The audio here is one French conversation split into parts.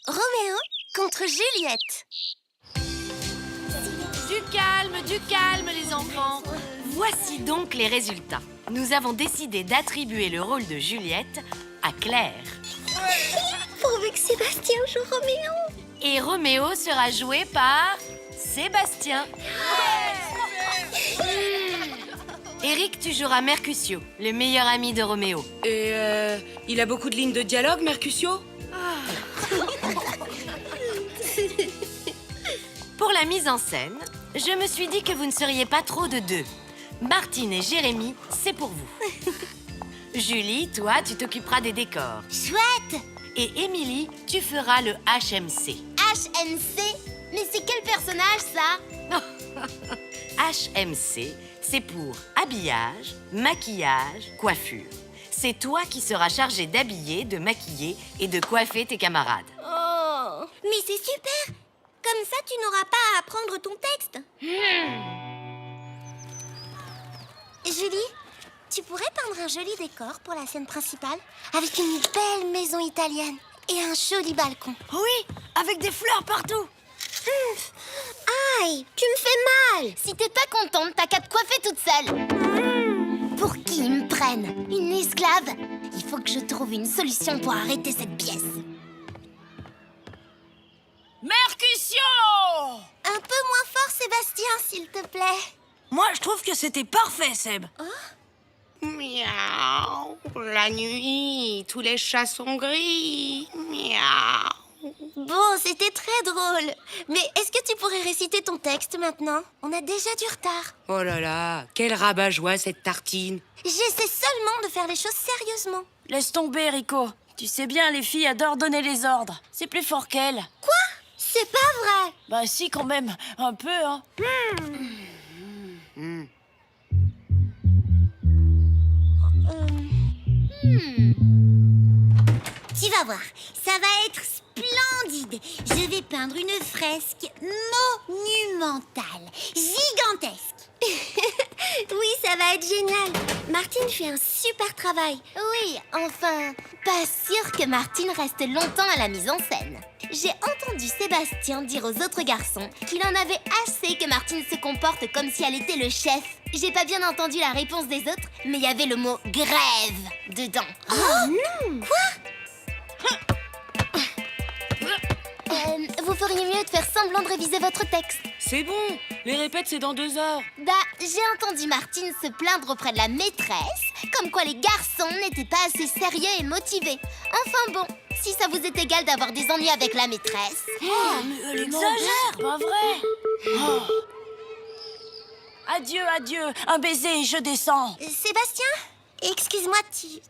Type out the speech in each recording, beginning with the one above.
Roméo contre Juliette. Du calme les enfants. Voici donc les résultats. Nous avons décidé d'attribuer le rôle de Juliette à Claire. Pourvu que Sébastien joue Roméo. Et Roméo sera joué par Sébastien. Eric, tu joueras Mercutio, le meilleur ami de Roméo. Et il a beaucoup de lignes de dialogue, Mercutio? Pour la mise en scène, je me suis dit que vous ne seriez pas trop de deux. Martine et Jérémy, c'est pour vous. Julie, toi, tu t'occuperas des décors. Chouette. Et Émilie, tu feras le HMC. HMC. Mais c'est quel personnage, ça? HMC, c'est pour habillage, maquillage, coiffure. C'est toi qui seras chargé d'habiller, de maquiller et de coiffer tes camarades. Oh. Mais c'est super. Comme ça, tu n'auras pas à apprendre ton texte. Julie, tu pourrais peindre un joli décor pour la scène principale avec une belle maison italienne et un joli balcon. Oui, avec des fleurs partout. Aïe, tu me fais mal. Si t'es pas contente, t'as qu'à te coiffer toute seule. Pour qui ils me prennent? Une esclave? Il faut que je trouve une solution pour arrêter cette pièce. Mercutio! Un peu moins fort, Sébastien, s'il te plaît. Moi, je trouve que c'était parfait, Seb. Miaou, la nuit, tous les chats sont gris. Miaou. Bon, c'était très drôle. Mais est-ce que tu pourrais réciter ton texte maintenant? On a déjà du retard. Oh là là, quel rabat-joie cette tartine. J'essaie seulement de faire les choses sérieusement. Laisse tomber, Rico. Tu sais bien, les filles adorent donner les ordres. C'est plus fort qu'elles. Quoi? C'est pas vrai. Bah si, quand même. Un peu, hein. Tu vas voir, ça va être splendide. Je vais peindre une fresque monumentale, gigantesque. Oui, ça va être génial. Martine fait un super travail. Oui, enfin, pas sûr que Martine reste longtemps à la mise en scène. J'ai entendu Sébastien dire aux autres garçons qu'il en avait assez que Martine se comporte comme si elle était le chef. J'ai pas bien entendu la réponse des autres, mais il y avait le mot « grève » dedans. Oh non! Quoi? Vous feriez mieux de faire semblant de réviser votre texte. C'est bon. Les répètes, c'est dans 2 heures. Bah, j'ai entendu Martine se plaindre auprès de la maîtresse, comme quoi les garçons n'étaient pas assez sérieux et motivés. Enfin bon, si ça vous est égal d'avoir des ennuis avec la maîtresse... Mais elle exagère. Pas vrai. Oh. Adieu, adieu. Un baiser et je descends. Sébastien, excuse-moi,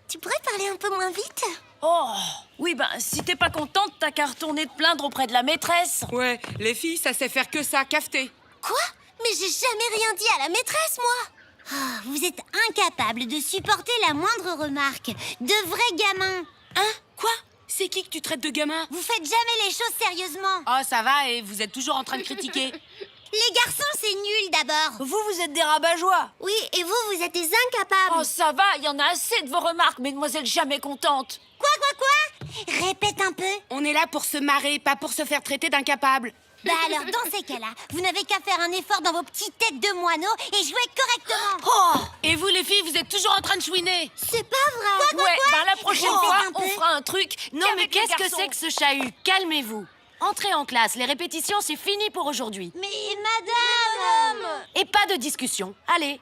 tu pourrais parler un peu moins vite? Oh. Oui, ben, si t'es pas contente, t'as qu'à retourner te plaindre auprès de la maîtresse. Ouais, les filles, ça sait faire que ça, cafeter. Quoi? Mais j'ai jamais rien dit à la maîtresse, moi! Oh, vous êtes incapable de supporter la moindre remarque. De vrais gamins. Hein? Quoi? C'est qui que tu traites de gamin? Vous faites jamais les choses sérieusement. Oh, ça va, et vous êtes toujours en train de critiquer. Les garçons, c'est nul d'abord. Vous êtes des rabat-joie. Oui, et vous êtes des incapables. Oh, ça va, il y en a assez de vos remarques, mesdemoiselles jamais contentes. Quoi? Répète un peu. On est là pour se marrer, pas pour se faire traiter d'incapable. Bah alors, dans ces cas-là, vous n'avez qu'à faire un effort dans vos petites têtes de moineaux et jouer correctement. Oh! Et vous, les filles, vous êtes toujours en train de chouiner. C'est pas vrai. Ouais, ben la prochaine Répète fois, un peu. on fera un truc. Non, mais qu'est-ce que c'est que ce chahut? Calmez-vous. Entrez en classe, les répétitions, c'est fini pour aujourd'hui. Mais madame... Et pas de discussion. Allez.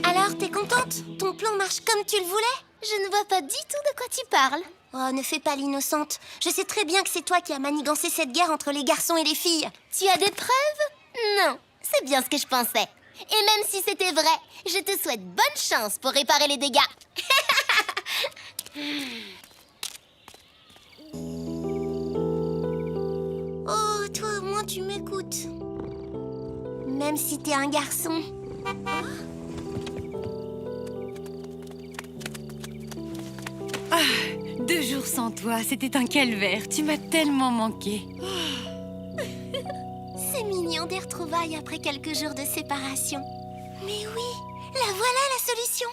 Alors, t'es contente? Ton plan marche comme tu le voulais? Je ne vois pas du tout de quoi tu parles. Oh, ne fais pas l'innocente. Je sais très bien que c'est toi qui as manigancé cette guerre entre les garçons et les filles. Tu as des preuves? Non, c'est bien ce que je pensais. Et même si c'était vrai, je te souhaite bonne chance pour réparer les dégâts. Oh, toi au moins tu m'écoutes. Même si t'es un garçon. Ah, 2 jours sans toi, c'était un calvaire. Tu m'as tellement manqué. C'est mignon. mignon des retrouvailles après quelques jours de séparation. Mais oui, la voilà la solution.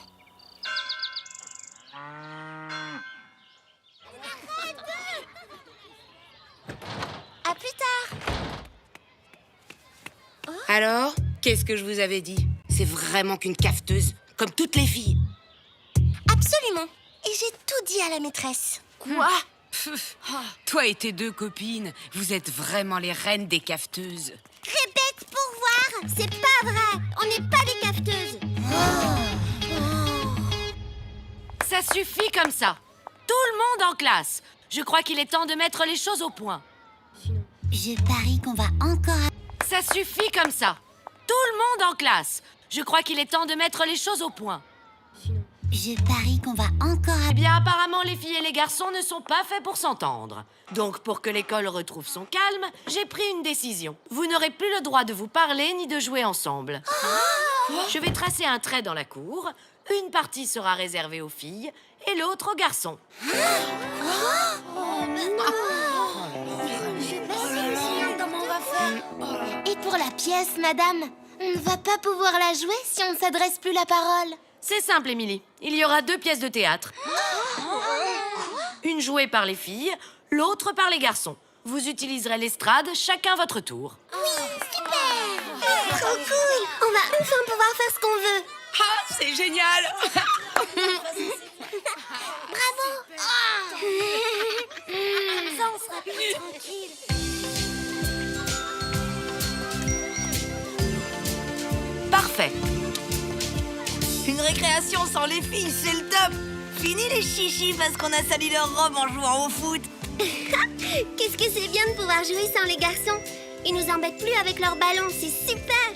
À plus tard. Alors, qu'est-ce que je vous avais dit? C'est vraiment qu'une cafeteuse, comme toutes les filles. Absolument. Et j'ai tout dit à la maîtresse. Quoi? Toi et tes deux copines, vous êtes vraiment les reines des cafeteuses. Répète pour voir. C'est pas vrai. On n'est pas des cafeteuses. Ça suffit comme ça. Tout le monde en classe. Je crois qu'il est temps de mettre les choses au point. Je parie qu'on va encore... Ça suffit comme ça. Tout le monde en classe. Je crois qu'il est temps de mettre les choses au point. Je parie qu'on va encore... Eh bien, apparemment, les filles et les garçons ne sont pas faits pour s'entendre. Donc, pour que l'école retrouve son calme, j'ai pris une décision. Vous n'aurez plus le droit de vous parler ni de jouer ensemble. Je vais tracer un trait dans la cour. Une partie sera réservée aux filles et l'autre aux garçons. Et pour la pièce, madame, on ne va pas pouvoir la jouer si on ne s'adresse plus la parole. C'est simple, Émilie. Il y aura 2 pièces de théâtre. Une jouée par les filles, l'autre par les garçons. Vous utiliserez l'estrade, chacun votre tour. Trop cool. On va enfin pouvoir faire ce qu'on veut. Ah, c'est génial. Bravo. Comme ça, on sera plus tranquille. Parfait. Une récréation sans les filles, c'est le top. Fini les chichis parce qu'on a sali leur robe en jouant au foot. Qu'est-ce que c'est bien de pouvoir jouer sans les garçons. Ils nous embêtent plus avec leurs ballons, c'est super.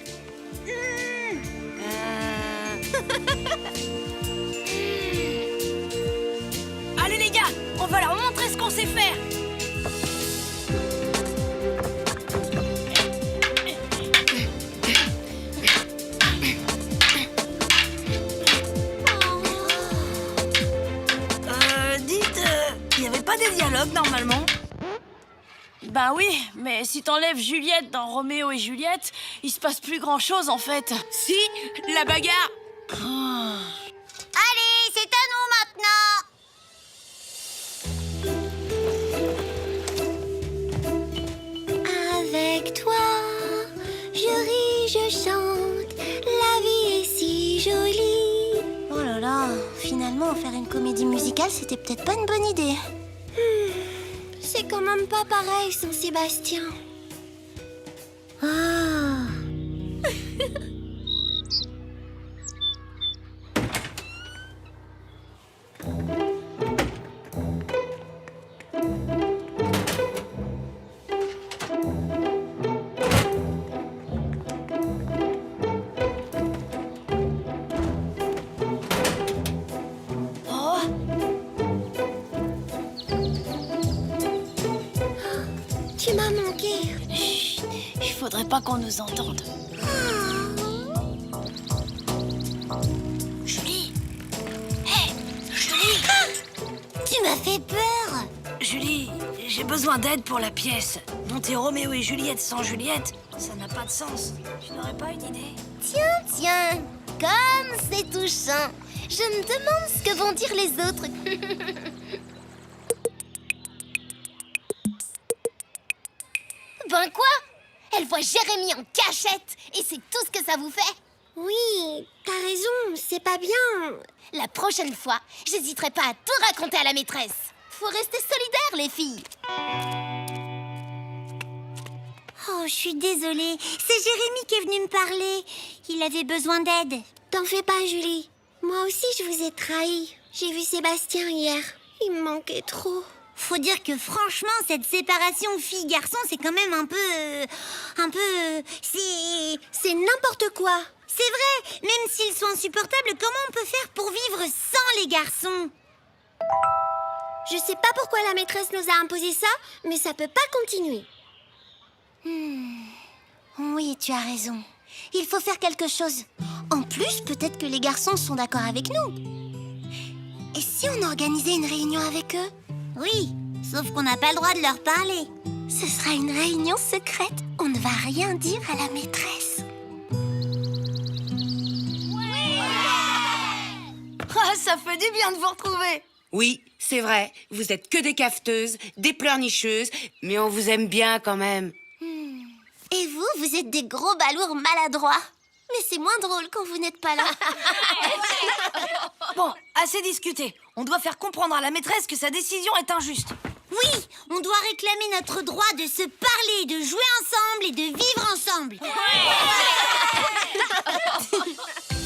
Allez les gars, on va leur montrer ce qu'on sait faire. Il n'y avait pas des dialogues normalement? Ben oui, mais si t'enlèves Juliette dans Roméo et Juliette, il se passe plus grand-chose en fait. Si, la bagarre. Allez, c'est à nous maintenant. Avec toi, je ris, je chante. La vie est si jolie. Oh là là, finalement, faire une comédie musicale, c'était peut-être pas une bonne idée. C'est quand même pas pareil sans Sébastien. Ah. Tu m'as manqué. Chut, il faudrait pas qu'on nous entende. Julie. Hé, Julie. Tu m'as fait peur. Julie, j'ai besoin d'aide pour la pièce. Monter Roméo et Juliette sans Juliette, ça n'a pas de sens. Tu n'aurais pas une idée? Tiens, comme c'est touchant. Je me demande ce que vont dire les autres. Ben quoi? Elle voit Jérémie en cachette et c'est tout ce que ça vous fait? Oui, t'as raison, c'est pas bien. La prochaine fois, j'hésiterai pas à tout raconter à la maîtresse. Faut rester solidaires, les filles. Oh, je suis désolée. C'est Jérémie qui est venu me parler. Il avait besoin d'aide. T'en fais pas, Julie. Moi aussi, je vous ai trahi. J'ai vu Sébastien hier. Il me manquait trop. Faut dire que franchement, cette séparation fille-garçon, c'est quand même un peu... C'est n'importe quoi. C'est vrai, même s'ils sont insupportables, comment on peut faire pour vivre sans les garçons? Je sais pas pourquoi la maîtresse nous a imposé ça, mais ça peut pas continuer. Oui, tu as raison. Il faut faire quelque chose. En plus, peut-être que les garçons sont d'accord avec nous. Et si on organisait une réunion avec eux? Oui, sauf qu'on n'a pas le droit de leur parler. Ce sera une réunion secrète. On ne va rien dire à la maîtresse. Ah, ça fait du bien de vous retrouver. Oui, c'est vrai, vous êtes que des cafeteuses, des pleurnicheuses, mais on vous aime bien quand même. Et vous êtes des gros balourds maladroits. Mais c'est moins drôle quand vous n'êtes pas là. Bon, assez discuté. On doit faire comprendre à la maîtresse que sa décision est injuste. Oui, on doit réclamer notre droit de se parler, de jouer ensemble et de vivre ensemble.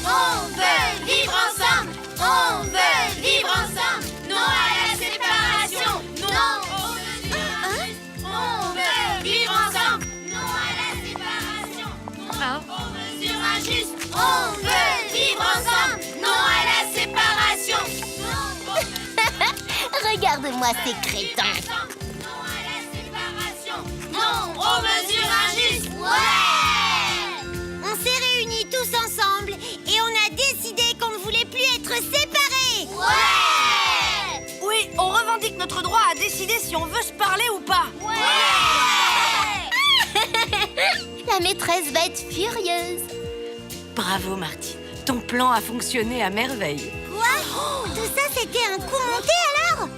On veut vivre ensemble. On veut vivre ensemble. Non à la séparation. Non aux mesures injustes. On veut vivre ensemble. Non à la séparation. Non aux mesures injustes. On veut vivre ensemble. Non à la séparation. Regarde-moi ces crétins. Non à la séparation. Non aux mesures injustes. Ouais! On s'est réunis tous ensemble et on a décidé qu'on ne voulait plus être séparés. Ouais! Oui, on revendique notre droit à décider si on veut se parler ou pas. Ouais! La maîtresse va être furieuse. Bravo, Martine. Ton plan a fonctionné à merveille. Quoi? Tout ça, c'était un coup monté alors?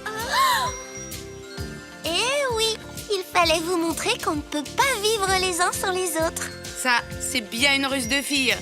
Eh oui, il fallait vous montrer qu'on ne peut pas vivre les uns sans les autres. Ça, c'est bien une ruse de fille.